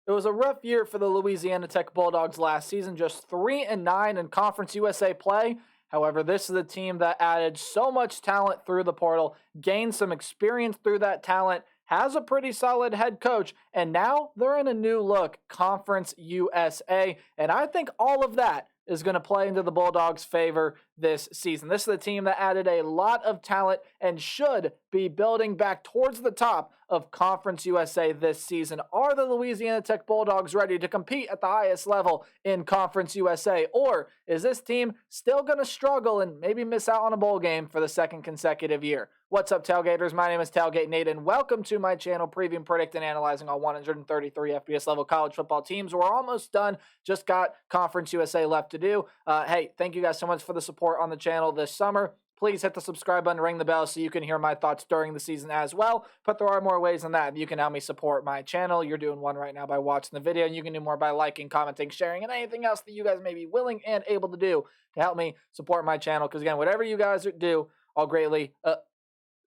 It was a rough year for the Louisiana Tech Bulldogs last season, just 3-9 in Conference USA play. However, this is a team that added so much talent through the portal, gained some experience through that talent, has a pretty solid head coach, and now they're in a new look, Conference USA. And I think all of that is going to play into the Bulldogs' favor this season. This is a team that added a lot of talent and should be building back towards the top of Conference USA this season. Are the Louisiana Tech Bulldogs ready to compete at the highest level in Conference USA? Or is this team still going to struggle and maybe miss out on a bowl game for the second consecutive year? What's up, Tailgaters? My name is Tailgate Nate, and welcome to my channel, previewing, predicting, and analyzing all 133 FBS level college football teams. We're almost done. Just got Conference USA left to do. Hey, thank you guys so much for the support on the channel this summer. Please hit the subscribe button, ring the bell so you can hear my thoughts during the season as well. But there are more ways than that. You can help me support my channel. You're doing one right now by watching the video. And you can do more by liking, commenting, sharing, and anything else that you guys may be willing and able to do to help me support my channel. Because again, whatever you guys do, I'll greatly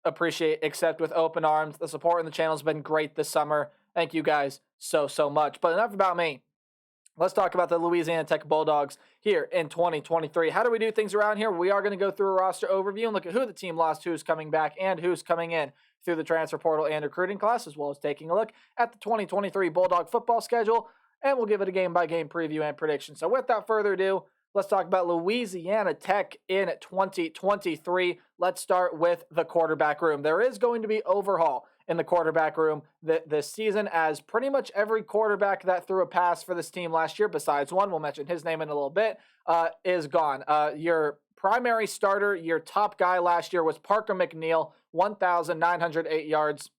appreciate, accept with open arms. The support in the channel has been great this summer. Thank you guys so much. But enough about me. Let's talk about the Louisiana Tech Bulldogs here in 2023. How do we do things around here? We are going to go through a roster overview and look at who the team lost, who's coming back, and who's coming in through the transfer portal and recruiting class, as well as taking a look at the 2023 Bulldog football schedule, and we'll give it a game-by-game preview and prediction. So without further ado, let's talk about Louisiana Tech in 2023. Let's start with the quarterback room. There is going to be overhaul in the quarterback room this season, as pretty much every quarterback that threw a pass for this team last year, besides one, we'll mention his name in a little bit, is gone. Your primary starter, your top guy last year was Parker McNeil, 1,908 yards,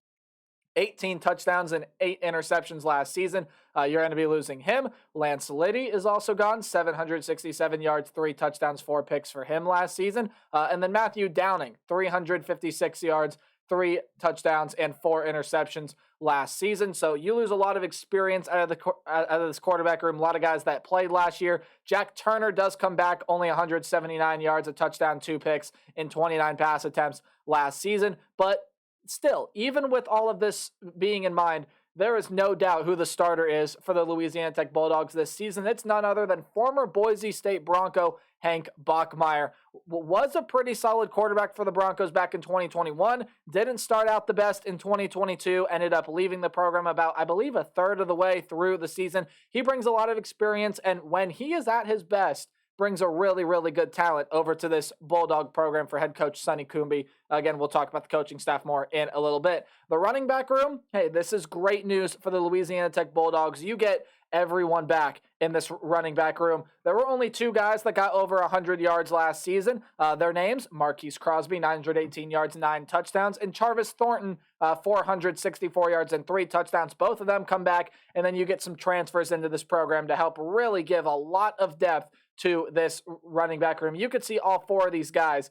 18 touchdowns and 8 interceptions last season. You're going to be losing him. Lance Liddy is also gone, 767 yards, 3 touchdowns, 4 picks for him last season. And then Matthew Downing, 356 yards, 3 touchdowns, and 4 interceptions last season. So you lose a lot of experience out of this quarterback room. A lot of guys that played last year. Jack Turner does come back, only 179 yards, a touchdown, 2 picks in 29 pass attempts last season. But still, even with all of this being in mind, there is no doubt who the starter is for the Louisiana Tech Bulldogs this season. It's none other than former Boise State Bronco Hank Bachmeier. Was a pretty solid quarterback for the Broncos back in 2021. Didn't start out the best in 2022. Ended up leaving the program about, I believe, a third of the way through the season. He brings a lot of experience, and when he is at his best, brings a really good talent over to this Bulldog program for head coach Sonny Coombe. Again, we'll talk about the coaching staff more in a little bit. The running back room, hey, this is great news for the Louisiana Tech Bulldogs. You get everyone back in this running back room. There were only 2 guys that got over 100 yards last season. Their names, Marquise Crosby, 918 yards, 9 touchdowns, and Charvis Thornton, 464 yards and 3 touchdowns. Both of them come back, and then you get some transfers into this program to help really give a lot of depth to this running back room. You could see all 4 of these guys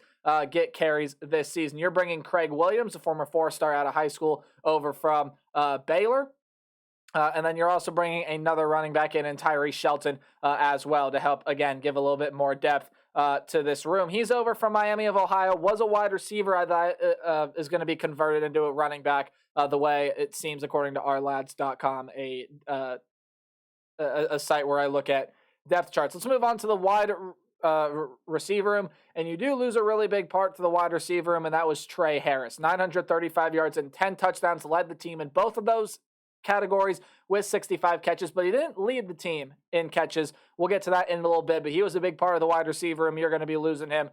get carries this season. You're bringing Craig Williams, a former 4-star out of high school, over from Baylor. And then you're also bringing another running back in Tyree Shelton as well to help, again, give a little bit more depth to this room. He's over from Miami of Ohio, was a wide receiver that is going to be converted into a running back the way it seems according to ourlads.com, a site where I look at depth charts. Let's move on to the wide receiver room, and you do lose a really big part to the wide receiver room, and that was Trey Harris. 935 yards and 10 touchdowns, led the team in both of those categories with 65 catches, but he didn't lead the team in catches. We'll get to that in a little bit, but he was a big part of the wide receiver room. You're going to be losing him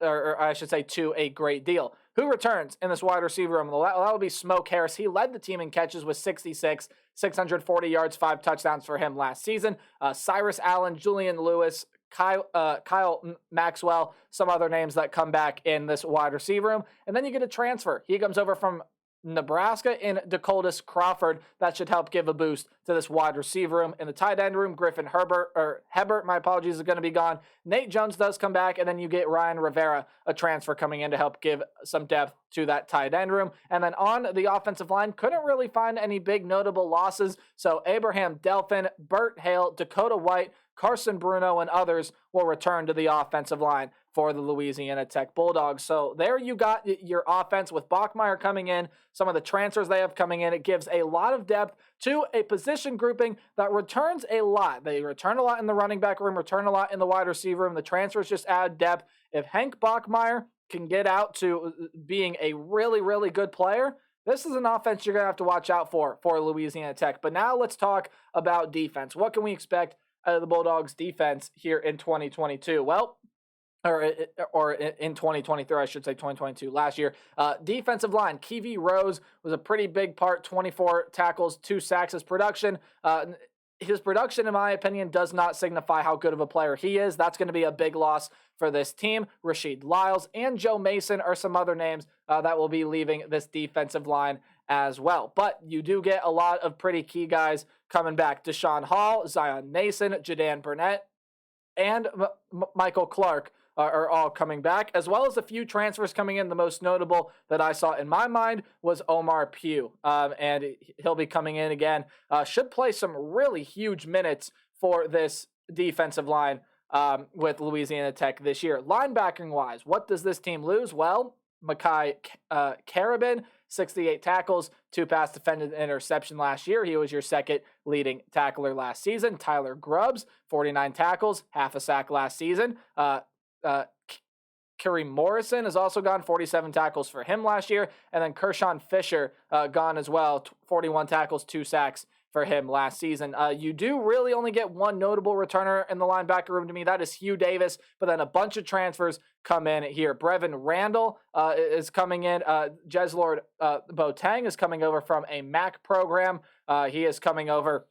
or I should say, to a great deal. Who returns in this wide receiver room? Well, that will be Smoke Harris. He led the team in catches with 66, 640 yards, 5 touchdowns for him last season. Cyrus Allen, Julian Lewis, Kyle Maxwell, some other names that come back in this wide receiver room. And then you get a transfer. He comes over from Nebraska in Dakotas Crawford. That should help give a boost to this wide receiver room. In the tight end room, Griffin Hebert, my apologies, is going to be gone. Nate Jones does come back, and then you get Ryan Rivera, a transfer coming in to help give some depth to that tight end room. And then on the offensive line, couldn't really find any big notable losses. So Abraham Delphin, Burt Hale, Dakota White, Carson Bruno, and others will return to the offensive line for the Louisiana Tech Bulldogs. So there you got your offense with Bachmeier coming in, some of the transfers they have coming in. It gives a lot of depth to a position grouping that returns a lot. They return a lot in the running back room, return a lot in the wide receiver room. The transfers just add depth. If Hank Bachmeier can get out to being a really, really good player, this is an offense you're going to have to watch out for Louisiana Tech. But now let's talk about defense. What can we expect out of the Bulldogs defense here in 2022? Well, or in 2023, I should say 2022, last year. Defensive line, Kiwi Rose was a pretty big part, 24 tackles, 2 sacks. His production, in my opinion, does not signify how good of a player he is. That's going to be a big loss for this team. Rasheed Lyles and Joe Mason are some other names that will be leaving this defensive line as well. But you do get a lot of pretty key guys coming back. Deshaun Hall, Zion Nason, Jadan Burnett, and Michael Clark are all coming back, as well as a few transfers coming in. The most notable that I saw in my mind was Omar Pugh, and he'll be coming in again. Should play some really huge minutes for this defensive line with Louisiana Tech this year. Linebacking-wise, what does this team lose? Well, Makai Carabin, 68 tackles, 2 pass defended interception last year. He was your second leading tackler last season. Tyler Grubbs, 49 tackles, half a sack last season. Kareem Morrison has also gone, 47 tackles for him last year. And then Kershawn Fisher gone as well, 41 tackles, 2 sacks for him last season. You do really only get one notable returner in the linebacker room to me. That is Hugh Davis, but then a bunch of transfers come in here. Brevin Randall is coming in. Jeslord Boateng is coming over from a MAC program. He is coming over.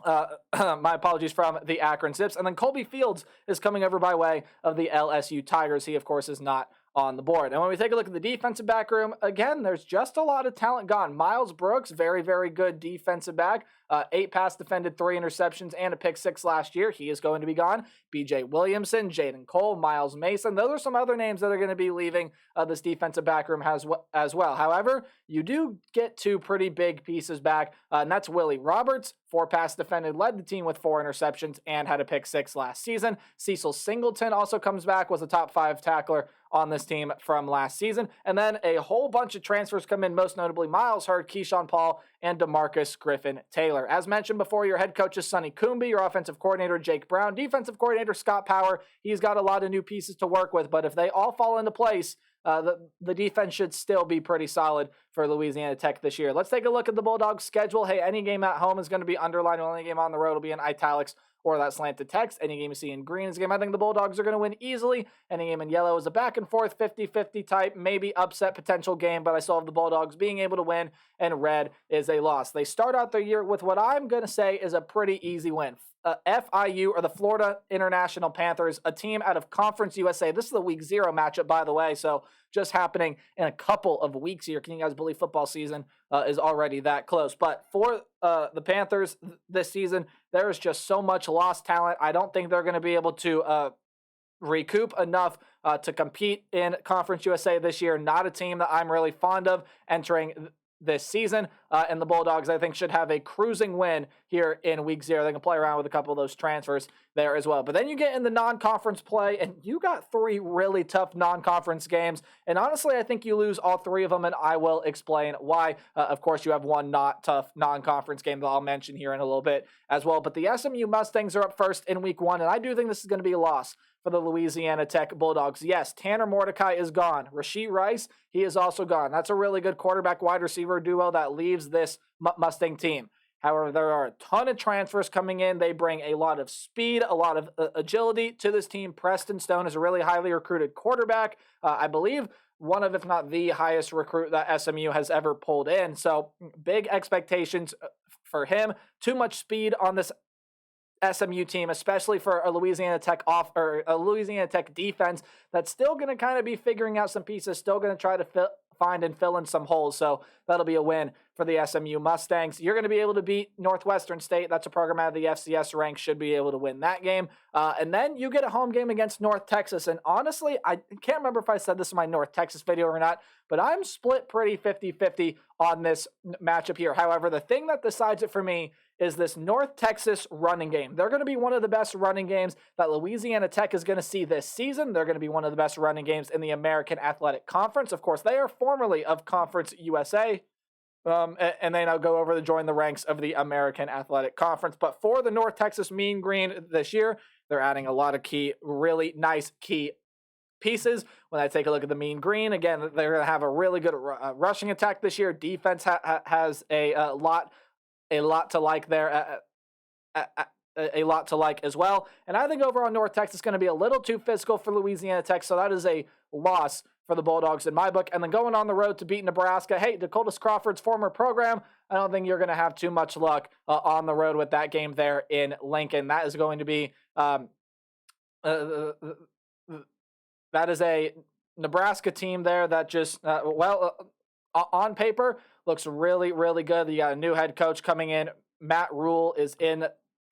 My apologies, from the Akron Zips. And then Colby Fields is coming over by way of the LSU Tigers. He, of course, is not on the board. And when we take a look at the defensive back room, again, there's just a lot of talent gone. Miles Brooks, very, very good defensive back. 8 pass defended, 3 interceptions, and a pick 6 last year. He is going to be gone. BJ Williamson, Jaden Cole, Miles Mason. Those are some other names that are going to be leaving this defensive back room as well. However, you do get 2 pretty big pieces back, and that's Willie Roberts, 4 pass defended, led the team with 4 interceptions, and had a pick 6 last season. Cecil Singleton also comes back, was a top 5 tackler on this team from last season. And then a whole bunch of transfers come in, most notably Miles Hurd, Keyshawn Paul, and DeMarcus Griffin Taylor. As mentioned before, your head coach is Sonny Coombe, your offensive coordinator Jake Brown, defensive coordinator Scott Power. He's got a lot of new pieces to work with, but if they all fall into place, the defense should still be pretty solid for Louisiana Tech this year. Let's take a look at the Bulldogs' schedule. Hey, any game at home is going to be underlined. Any game on the road will be in italics or that slanted text. Any game you see in green is a game I think the Bulldogs are going to win easily. Any game in yellow is a back and forth 50-50 type, maybe upset potential game, but I still have the Bulldogs being able to win, and red is a loss. They start out the year with what I'm going to say is a pretty easy win. FIU, or the Florida International Panthers, a team out of Conference USA. This is the Week 0 matchup, by the way, so just happening in a couple of weeks here. Can you guys believe football season is already that close? But for the Panthers this season, there is just so much lost talent. I don't think they're going to be able to recoup enough to compete in Conference USA this year. Not a team that I'm really fond of entering this season, and the Bulldogs, I think, should have a cruising win here in Week 0. They can play around with a couple of those transfers there as well. But then you get in the non-conference play, and you got 3 really tough non-conference games, and honestly, I think you lose all 3 of them, and I will explain why. Of course, you have one not tough non-conference game that I'll mention here in a little bit as well, but the SMU Mustangs are up first in Week 1, and I do think this is going to be a loss for the Louisiana Tech Bulldogs. Yes, Tanner Mordecai is gone. Rasheed Rice, he is also gone. That's a really good quarterback-wide receiver duo that leaves this Mustang team. However, there are a ton of transfers coming in. They bring a lot of speed, a lot of agility to this team. Preston Stone is a really highly recruited quarterback. I believe one of, if not the highest recruit that SMU has ever pulled in. So big expectations for him. Too much speed on this SMU team, especially for a Louisiana Tech a Louisiana Tech defense that's still going to kind of be figuring out some pieces, still going to try to find and fill in some holes. So that'll be a win for the SMU Mustangs. You're going to be able to beat Northwestern State. That's a program out of the FCS ranks, should be able to win that game. And then you get a home game against North Texas. And honestly, I can't remember if I said this in my North Texas video or not, but I'm split pretty 50-50 on this matchup here. However, the thing that decides it for me is this North Texas running game. They're going to be one of the best running games that Louisiana Tech is going to see this season. They're going to be one of the best running games in the American Athletic Conference. Of course, they are formerly of Conference USA, and they now go over to join the ranks of the American Athletic Conference. But for the North Texas Mean Green this year, they're adding a lot of really nice key pieces. When I take a look at the Mean Green, again, they're going to have a really good rushing attack this year. Defense has a lot to like there. A lot to like as well. And I think overall North Texas is going to be a little too physical for Louisiana Tech, so that is a loss for the Bulldogs in my book. And then going on the road to beat Nebraska, hey, Dakotas Crawford's former program, I don't think you're going to have too much luck on the road with that game there in Lincoln. That is going to be that is a Nebraska team there that just, on paper, looks really, really good. You got a new head coach coming in. Matt Rule is in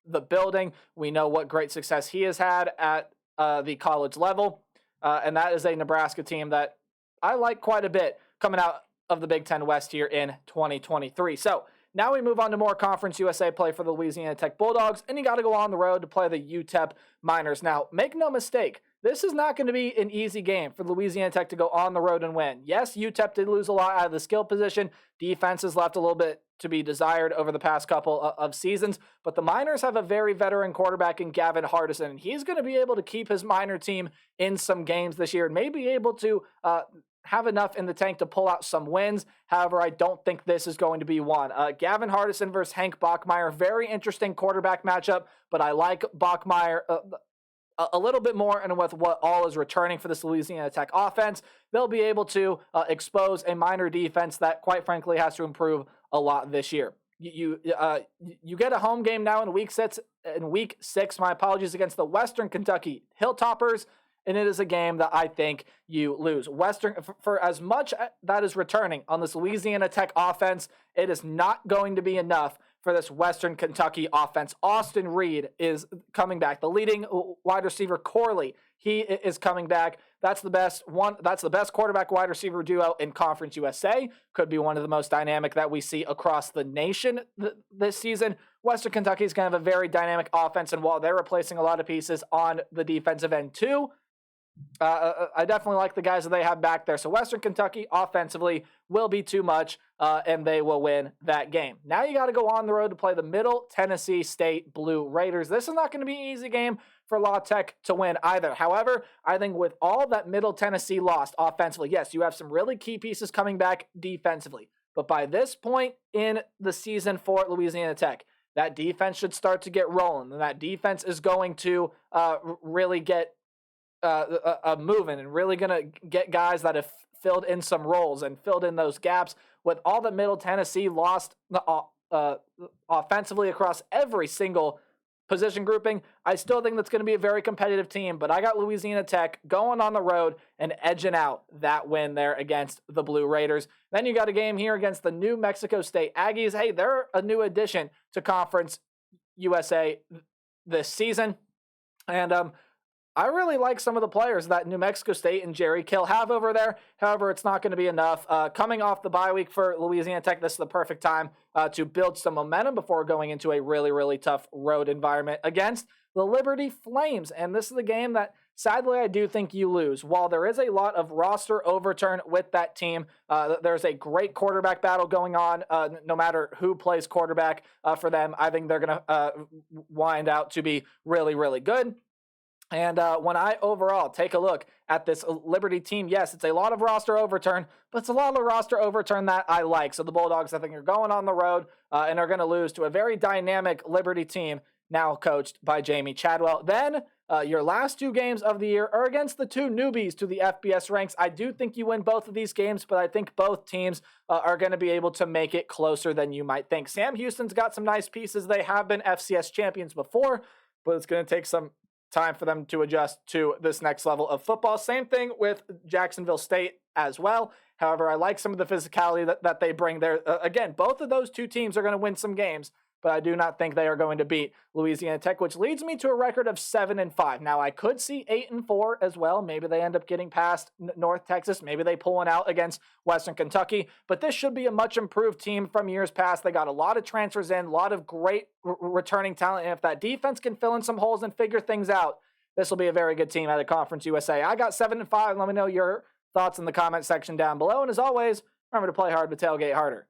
the building. We know what great success he has had at the college level. And that is a Nebraska team that I like quite a bit coming out of the Big Ten West here in 2023. So now we move on to more Conference USA play for the Louisiana Tech Bulldogs, and you got to go on the road to play the UTEP Miners. Now, make no mistake, this is not going to be an easy game for Louisiana Tech to go on the road and win. Yes, UTEP did lose a lot out of the skill position. Defense has left a little bit to be desired over the past couple of seasons, but the Miners have a very veteran quarterback in Gavin Hardison, and he's going to be able to keep his Miner team in some games this year and may be able to have enough in the tank to pull out some wins. However, I don't think this is going to be one. Gavin Hardison versus Hank Bachmeier, very interesting quarterback matchup, but I like Bachmeier a little bit more, and with what all is returning for this Louisiana Tech offense, they'll be able to expose a Miner defense that, quite frankly, has to improve a lot this year. You get a home game now in week six. My apologies, against the Western Kentucky Hilltoppers, and it is a game that I think you lose. Western, for as much that is returning on this Louisiana Tech offense, it is not going to be enough for this Western Kentucky offense. Austin Reed is coming back. The leading wide receiver, Corley, he is coming back. That's the best quarterback wide receiver duo in Conference USA. Could be one of the most dynamic that we see across the nation this season. Western Kentucky is going to have a very dynamic offense, and while they're replacing a lot of pieces on the defensive end too, I definitely like the guys that they have back there. So Western Kentucky offensively will be too much, and they will win that game. Now you got to go on the road to play the Middle Tennessee State Blue Raiders. This is not going to be an easy game for La Tech to win either. However, I think with all that Middle Tennessee lost offensively, yes, you have some really key pieces coming back defensively. But by this point in the season for Louisiana Tech, that defense should start to get rolling, and that defense is going to really get moving and really going to get guys that have filled in some roles and filled in those gaps. With all that Middle Tennessee lost offensively across every single position grouping, I still think that's going to be a very competitive team, but I got Louisiana Tech going on the road and edging out that win there against the Blue Raiders. Then you got a game here against the New Mexico State Aggies. Hey, they're a new addition to Conference USA this season, and I really like some of the players that New Mexico State and Jerry Kill have over there. However, it's not going to be enough. Coming off the bye week for Louisiana Tech, this is the perfect time to build some momentum before going into a really, really tough road environment against the Liberty Flames. And this is the game that, sadly, I do think you lose. While there is a lot of roster overturn with that team, there's a great quarterback battle going on. No matter who plays quarterback for them, I think they're going to wind out to be really, really good. And when I overall take a look at this Liberty team, yes, it's a lot of roster overturn, but it's a lot of roster overturn that I like. So the Bulldogs, I think, are going on the road and are going to lose to a very dynamic Liberty team now coached by Jamie Chadwell. Then your last two games of the year are against the two newbies to the FBS ranks. I do think you win both of these games, but I think both teams are going to be able to make it closer than you might think. Sam Houston's got some nice pieces. They have been FCS champions before, but it's going to take some time for them to adjust to this next level of football. Same thing with Jacksonville State as well. However, I like some of the physicality that they bring there. Again, both of those two teams are going to win some games, but I do not think they are going to beat Louisiana Tech, which leads me to a record of 7-5. Now, I could see 8-4 as well. Maybe they end up getting past North Texas. Maybe they pull one out against Western Kentucky, but this should be a much improved team from years past. They got a lot of transfers in, a lot of great returning talent, and if that defense can fill in some holes and figure things out, this will be a very good team out of Conference USA. I got 7-5. Let me know your thoughts in the comment section down below. And as always, remember to play hard but tailgate harder.